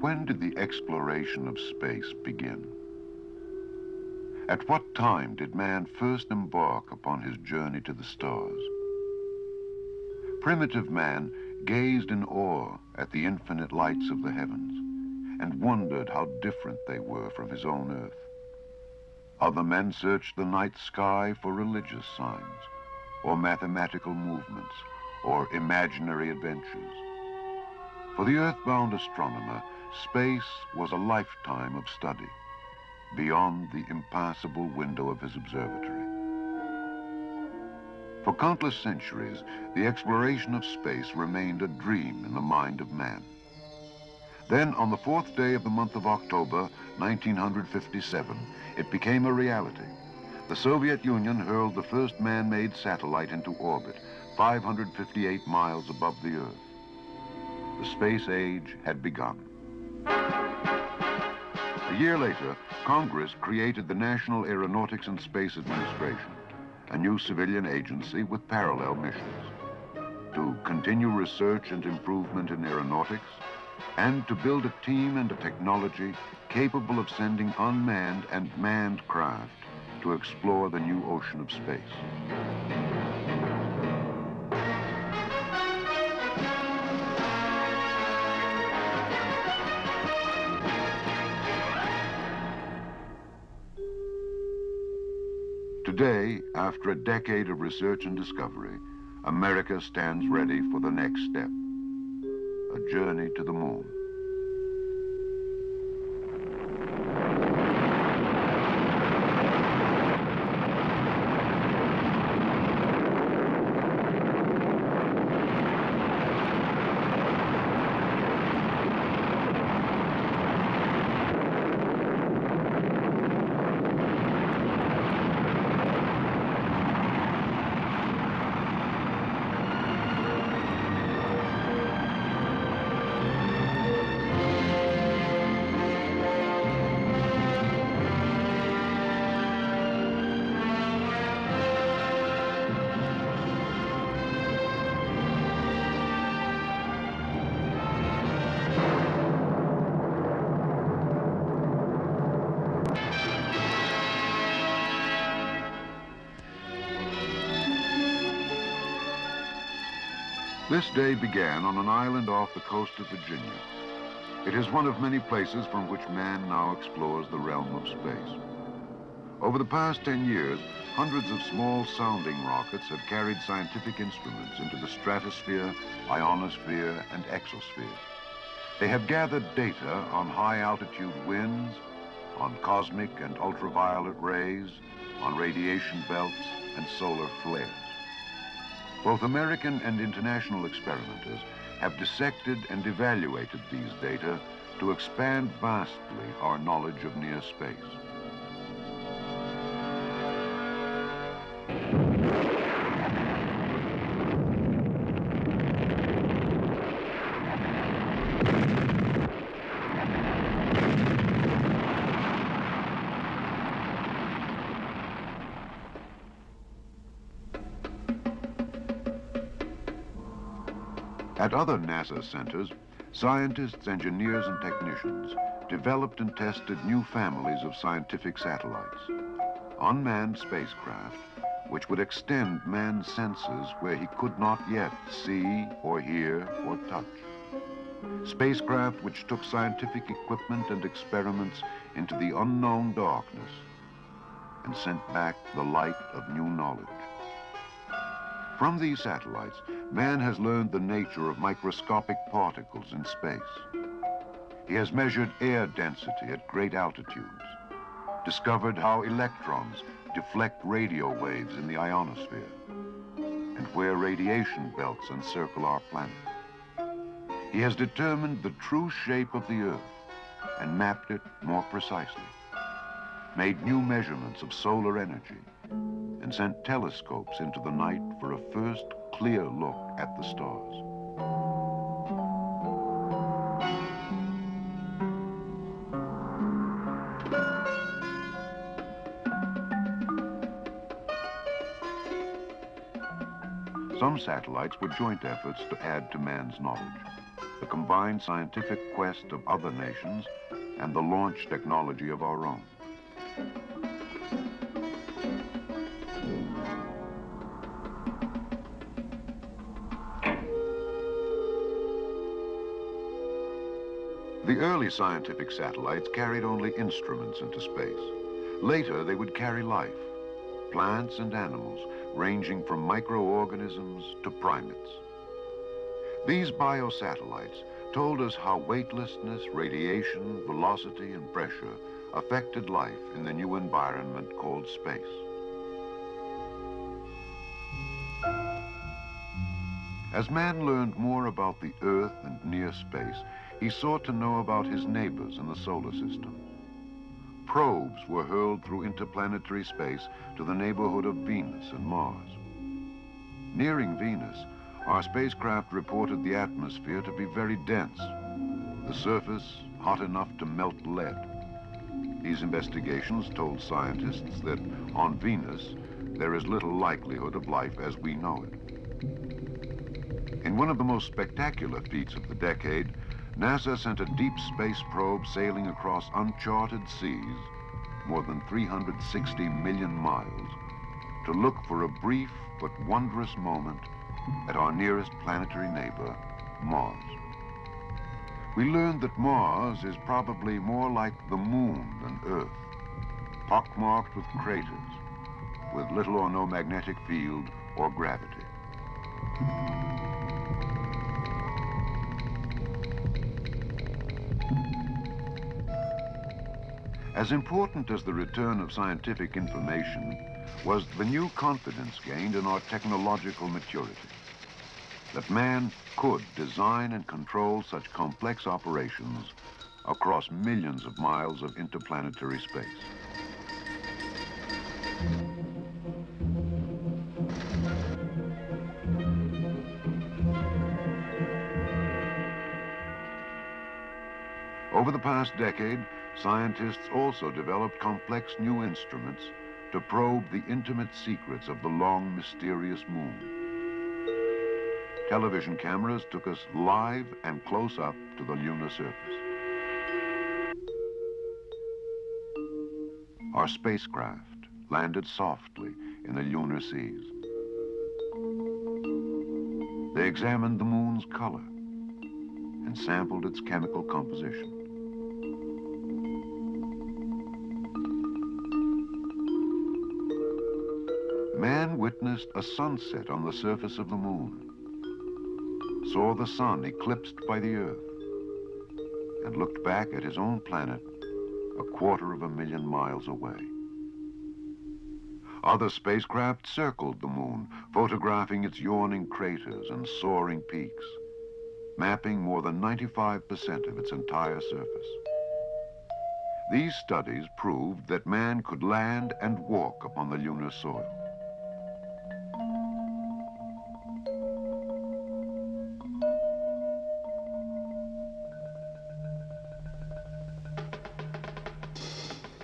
When did the exploration of space begin? At what time did man first embark upon his journey to the stars? Primitive man gazed in awe at the infinite lights of the heavens and wondered how different they were from his own earth. Other men searched the night sky for religious signs, or mathematical movements, or imaginary adventures. For the earthbound astronomer, space was a lifetime of study, beyond the impassable window of his observatory. For countless centuries, the exploration of space remained a dream in the mind of man. Then, on the 4th day of the month of October, 1957, it became a reality. The Soviet Union hurled the first man-made satellite into orbit, 558 miles above the Earth. The space age had begun. A year later, Congress created the National Aeronautics and Space Administration, a new civilian agency with parallel missions, to continue research and improvement in aeronautics, and to build a team and a technology capable of sending unmanned and manned craft to explore the new ocean of space. Today, after a decade of research and discovery, America stands ready for the next step, a journey to the moon. This day began on an island off the coast of Virginia. It is one of many places from which man now explores the realm of space. Over the past 10 years, hundreds of small sounding rockets have carried scientific instruments into the stratosphere, ionosphere, and exosphere. They have gathered data on high-altitude winds, on cosmic and ultraviolet rays, on radiation belts, and solar flares. Both American and international experimenters have dissected and evaluated these data to expand vastly our knowledge of near space. At other NASA centers, scientists, engineers, and technicians developed and tested new families of scientific satellites, unmanned spacecraft which would extend man's senses where he could not yet see or hear or touch. Spacecraft which took scientific equipment and experiments into the unknown darkness and sent back the light of new knowledge. From these satellites, man has learned the nature of microscopic particles in space. He has measured air density at great altitudes, discovered how electrons deflect radio waves in the ionosphere, and where radiation belts encircle our planet. He has determined the true shape of the Earth and mapped it more precisely, made new measurements of solar energy, and sent telescopes into the night for a first clear look at the stars. Some satellites were joint efforts to add to man's knowledge. the combined scientific quest of other nations, and the launch technology of our own. The early scientific satellites carried only instruments into space. Later, they would carry life, plants and animals, ranging from microorganisms to primates. These biosatellites told us how weightlessness, radiation, velocity, and pressure affected life in the new environment called space. As man learned more about the Earth and near space, he sought to know about his neighbors in the solar system. Probes were hurled through interplanetary space to the neighborhood of Venus and Mars. Nearing Venus, our spacecraft reported the atmosphere to be very dense, the surface hot enough to melt lead. These investigations told scientists that on Venus, there is little likelihood of life as we know it. In one of the most spectacular feats of the decade, NASA sent a deep space probe sailing across uncharted seas, more than 360 million miles, to look for a brief but wondrous moment at our nearest planetary neighbor, Mars. We learned that Mars is probably more like the moon than Earth, pockmarked with craters, with little or no magnetic field or gravity. As important as the return of scientific information was the new confidence gained in our technological maturity, that man could design and control such complex operations across millions of miles of interplanetary space. Over the past decade, scientists also developed complex new instruments to probe the intimate secrets of the long, mysterious moon. Television cameras took us live and close up to the lunar surface. Our spacecraft landed softly in the lunar seas. They examined the moon's color and sampled its chemical composition. Man witnessed a sunset on the surface of the moon, saw the sun eclipsed by the Earth, and looked back at his own planet 250,000 miles away. Other spacecraft circled the moon, photographing its yawning craters and soaring peaks, mapping more than 95% of its entire surface. These studies proved that man could land and walk upon the lunar soil.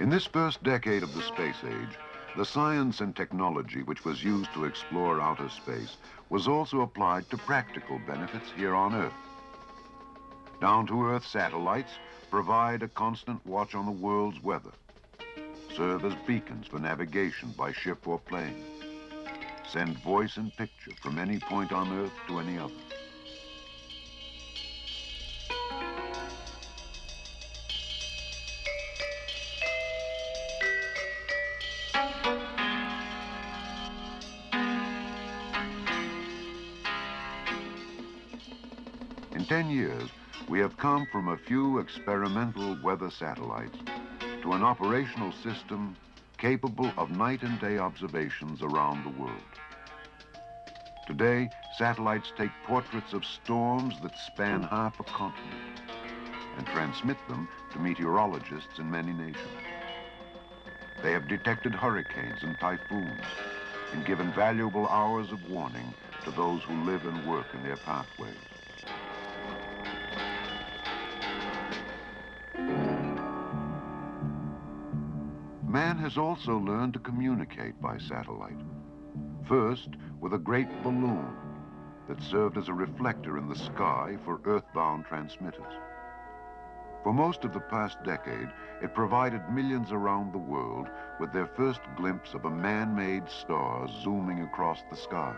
In this first decade of the space age, the science and technology which was used to explore outer space was also applied to practical benefits here on Earth. Down-to-Earth satellites provide a constant watch on the world's weather, serve as beacons for navigation by ship or plane, send voice and picture from any point on Earth to any other. In 10 years, we have come from a few experimental weather satellites to an operational system capable of night and day observations around the world. Today, satellites take portraits of storms that span half a continent and transmit them to meteorologists in many nations. They have detected hurricanes and typhoons and given valuable hours of warning to those who live and work in their pathways. Man has also learned to communicate by satellite. First, with a great balloon, that served as a reflector in the sky for Earthbound transmitters. For most of the past decade, it provided millions around the world with their first glimpse of a man-made star zooming across the sky.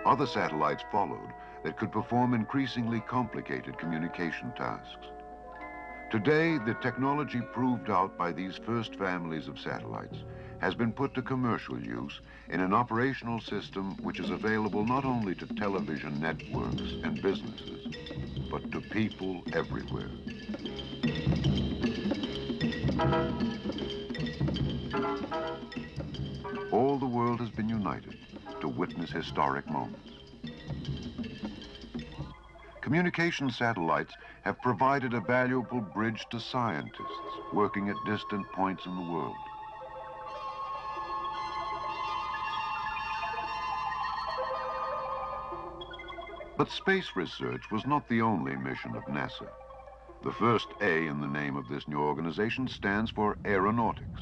Other satellites followed that could perform increasingly complicated communication tasks. Today, the technology proved out by these first families of satellites has been put to commercial use in an operational system which is available not only to television networks and businesses, but to people everywhere. All the world has been united to witness historic moments. Communication satellites have provided a valuable bridge to scientists working at distant points in the world. But space research was not the only mission of NASA. The first A in the name of this new organization stands for aeronautics.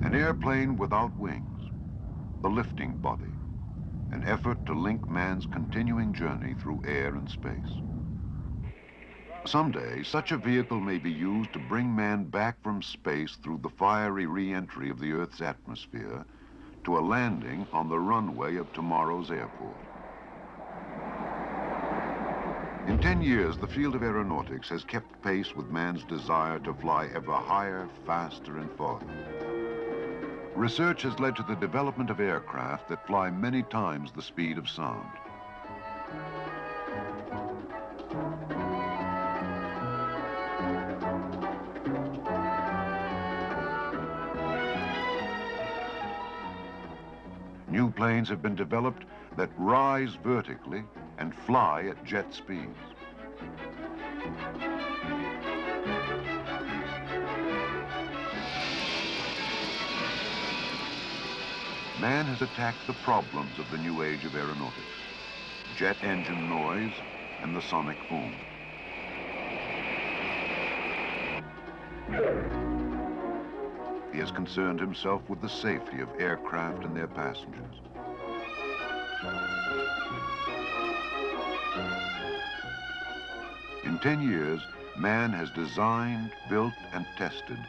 An airplane without wings, the lifting body, an effort to link man's continuing journey through air and space. Someday, such a vehicle may be used to bring man back from space through the fiery re-entry of the Earth's atmosphere to a landing on the runway of tomorrow's airport. In 10 years, the field of aeronautics has kept pace with man's desire to fly ever higher, faster, and farther. Research has led to the development of aircraft that fly many times the speed of sound. New planes have been developed that rise vertically and fly at jet speeds. Man has attacked the problems of the new age of aeronautics: jet engine noise and the sonic boom. He has concerned himself with the safety of aircraft and their passengers. In 10 years, man has designed, built, and tested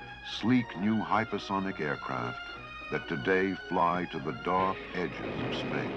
sleek new hypersonic aircraft that today fly to the dark edges of space.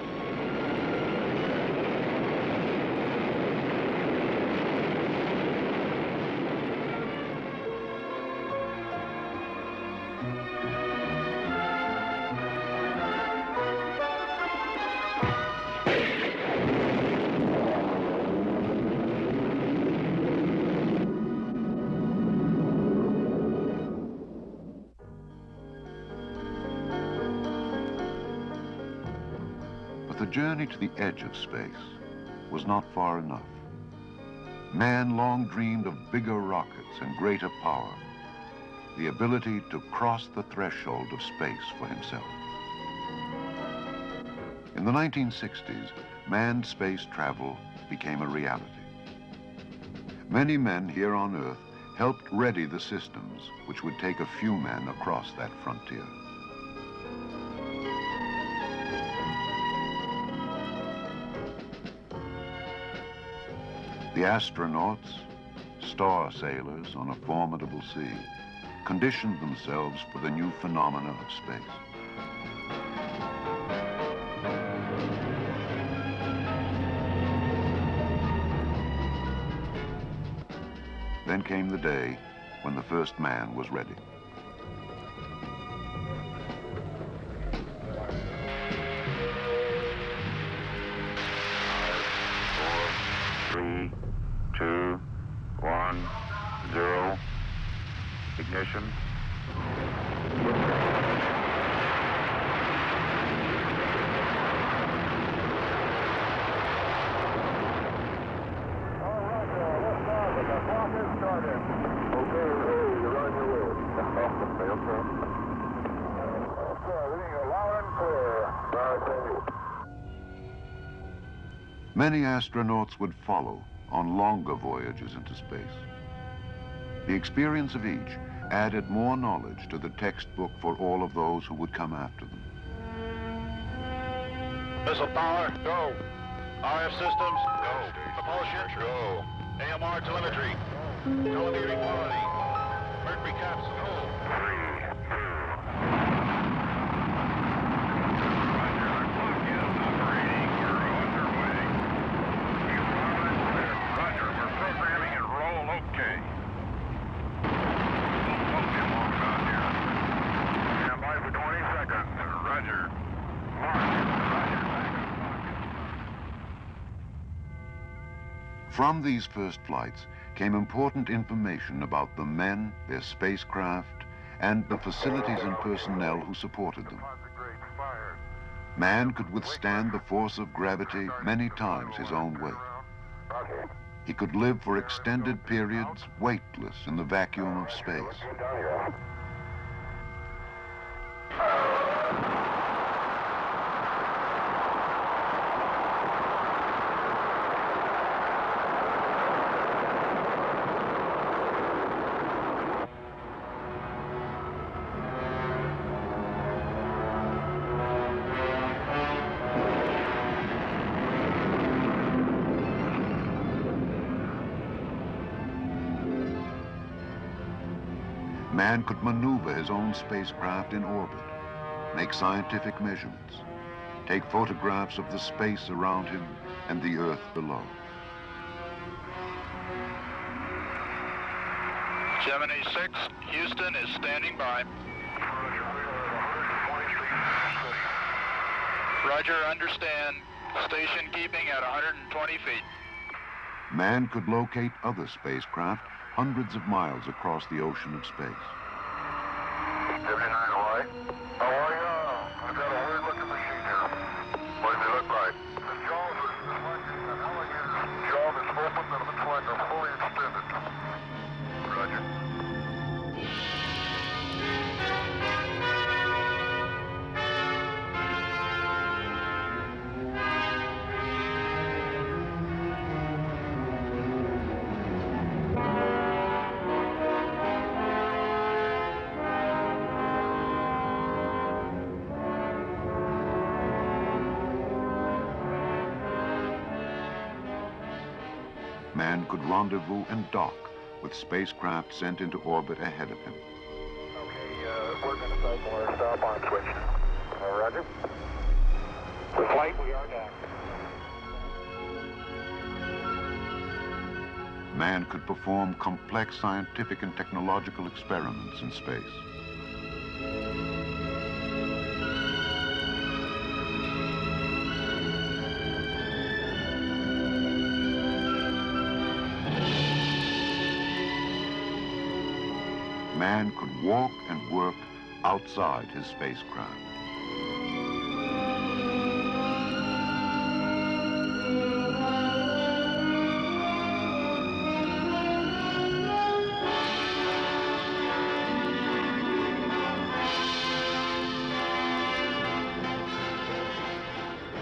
But the journey to the edge of space was not far enough. Man long dreamed of bigger rockets and greater power, the ability to cross the threshold of space for himself. In the 1960s, manned space travel became a reality. Many men here on Earth helped ready the systems which would take a few men across that frontier. The astronauts, star sailors on a formidable sea, conditioned themselves for the new phenomena of space. Then came the day when the first man was ready. Ignition. Many astronauts would follow on longer voyages into space. The experience of each added more knowledge to the textbook for all of those who would come after them. Missile power, go. RF systems, go. Propulsion, go. AMR telemetry, telemetry quality. Mercury caps, go. 3, 2. Roger, our clock is operating. We're underway. Roger, we're programming and roll okay. Okay, long out here. Stand by for 20 seconds. Roger. From these first flights came important information about the men, their spacecraft, and the facilities and personnel who supported them. Man could withstand the force of gravity many times his own weight. He could live for extended periods weightless in the vacuum of space. Man could maneuver his own spacecraft in orbit, make scientific measurements, take photographs of the space around him and the Earth below. Gemini 6, Houston is standing by. Roger, understand. Station keeping at 120 feet. Man could locate other spacecraft hundreds of miles across the ocean of space. Gemini, Hawaii. How are you? I've got a weird-looking machine here. What does it look like? The jaws are like an alligator's jaw that's open and looks like a fully extended. Roger. Man could rendezvous and dock with spacecraft sent into orbit ahead of him. Okay, we're going to cycle our stop on switch. Roger. The flight, we are down. Man could perform complex scientific and technological experiments in space. Man could walk and work outside his spacecraft.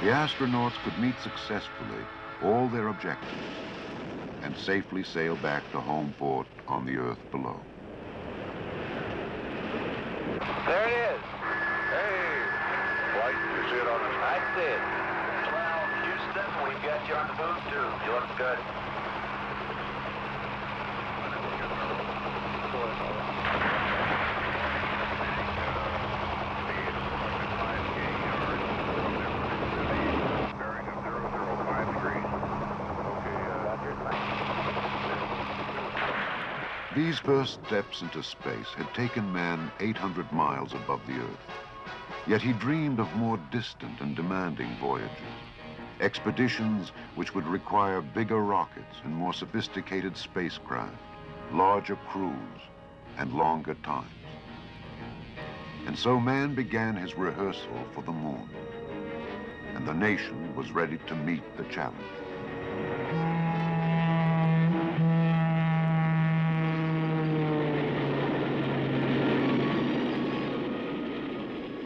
The astronauts could meet successfully all their objectives and safely sail back to home port on the Earth below. There it is. Hey, flight, you see it on the... That's it. Well, Houston, we've got you on the move, too. You look good. These first steps into space had taken man 800 miles above the Earth. Yet he dreamed of more distant and demanding voyages, expeditions which would require bigger rockets and more sophisticated spacecraft, larger crews, and longer times. And so man began his rehearsal for the moon, and the nation was ready to meet the challenge.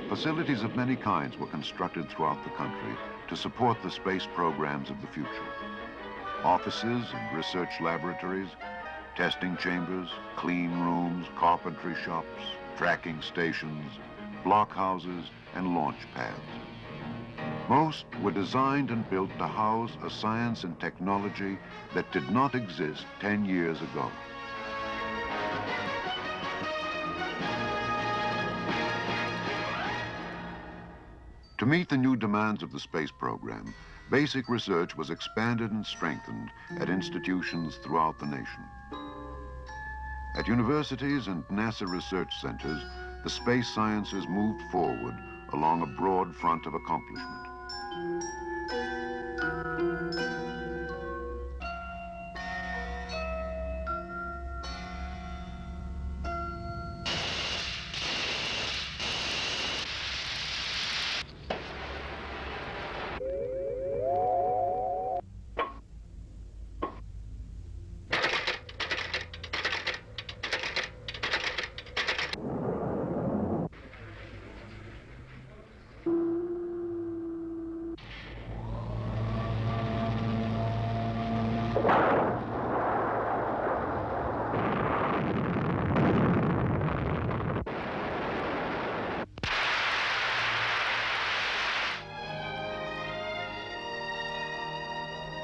Facilities of many kinds were constructed throughout the country to support the space programs of the future. Offices and research laboratories, testing chambers, clean rooms, carpentry shops, tracking stations, blockhouses, and launch pads. Most were designed and built to house a science and technology that did not exist 10 years ago. To meet the new demands of the space program, basic research was expanded and strengthened at institutions throughout the nation. At universities and NASA research centers, the space sciences moved forward along a broad front of accomplishment.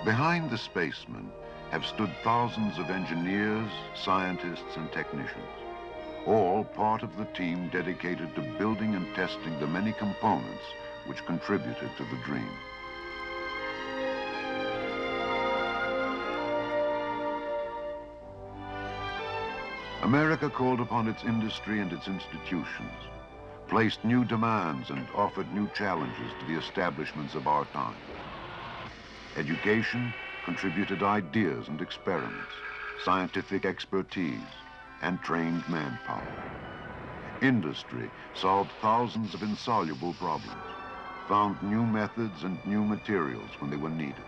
Behind the spacemen have stood thousands of engineers, scientists, and technicians, all part of the team dedicated to building and testing the many components which contributed to the dream. America called upon its industry and its institutions, placed new demands and offered new challenges to the establishments of our time. Education contributed ideas and experiments, scientific expertise, and trained manpower. Industry solved thousands of insoluble problems, found new methods and new materials when they were needed,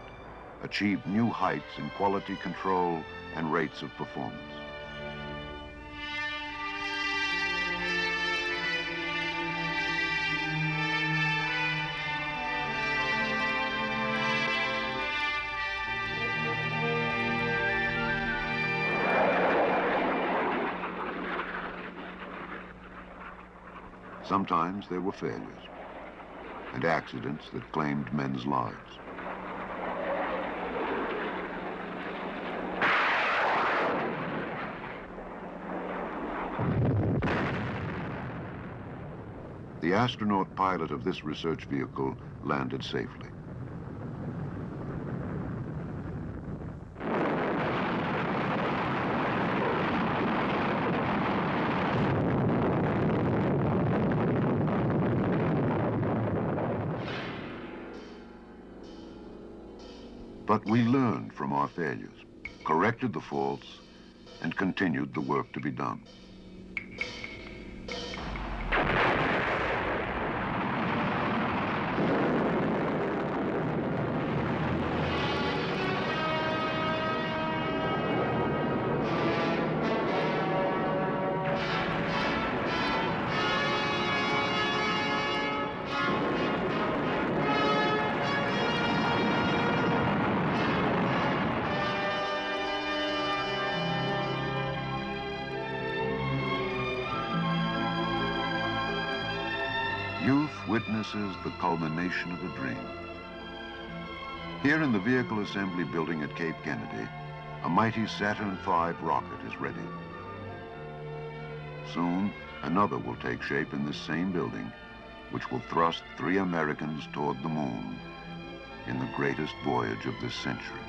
achieved new heights in quality control and rates of performance. Sometimes there were failures and accidents that claimed men's lives. The astronaut pilot of this research vehicle landed safely. But we learned from our failures, corrected the faults, and continued the work to be done. Youth witnesses the culmination of a dream. Here in the Vehicle Assembly Building at Cape Kennedy, a mighty Saturn V rocket is ready. Soon, another will take shape in this same building, which will thrust 3 Americans toward the moon in the greatest voyage of this century.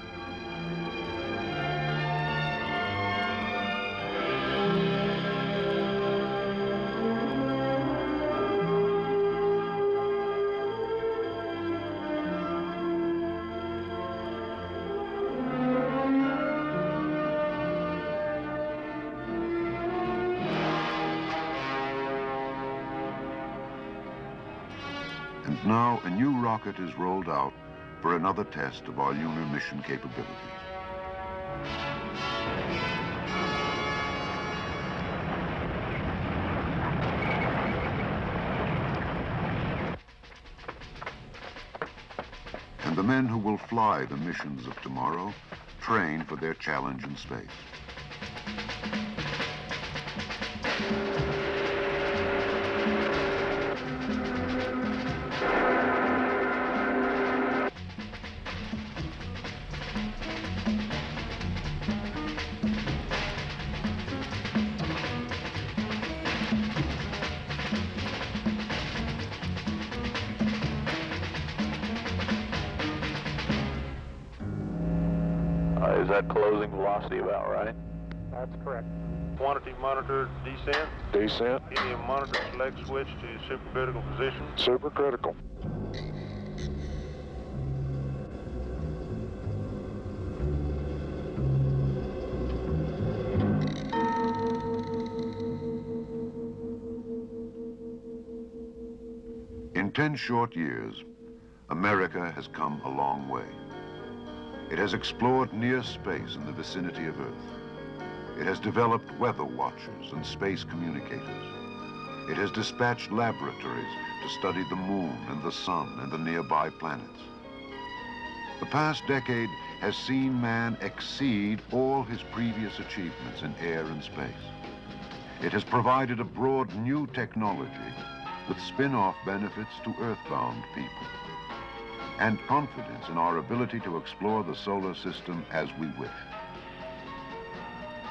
And now a new rocket is rolled out for another test of our lunar mission capabilities. And the men who will fly the missions of tomorrow train for their challenge in space. Is that closing velocity about right? That's correct. Quantity monitor descent. Descent. Helium monitor select switch to supercritical position. Supercritical. In 10 short years, America has come a long way. It has explored near space in the vicinity of Earth. It has developed weather watchers and space communicators. It has dispatched laboratories to study the moon and the sun and the nearby planets. The past decade has seen man exceed all his previous achievements in air and space. It has provided a broad new technology with spin-off benefits to earthbound people, and confidence in our ability to explore the solar system as we wish.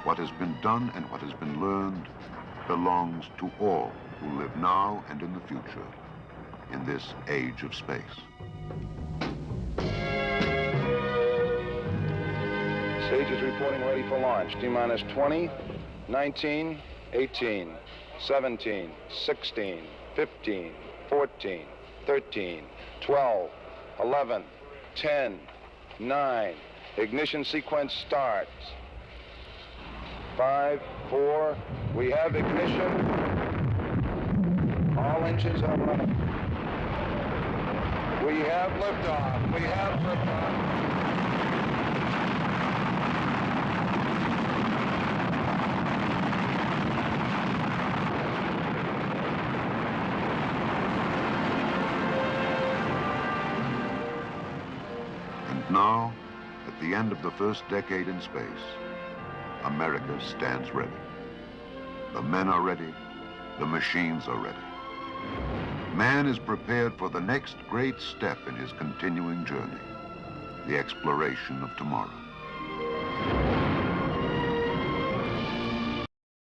What has been done and what has been learned belongs to all who live now and in the future in this age of space. Stage is reporting ready for launch. T-minus 20, 19, 18, 17, 16, 15, 14, 13, 12, 11, 10, 9. Ignition sequence starts. 5, 4, we have ignition. All engines are running. We have liftoff. We have liftoff. And now, at the end of the first decade in space, America stands ready. The men are ready. The machines are ready. Man is prepared for the next great step in his continuing journey, the exploration of tomorrow.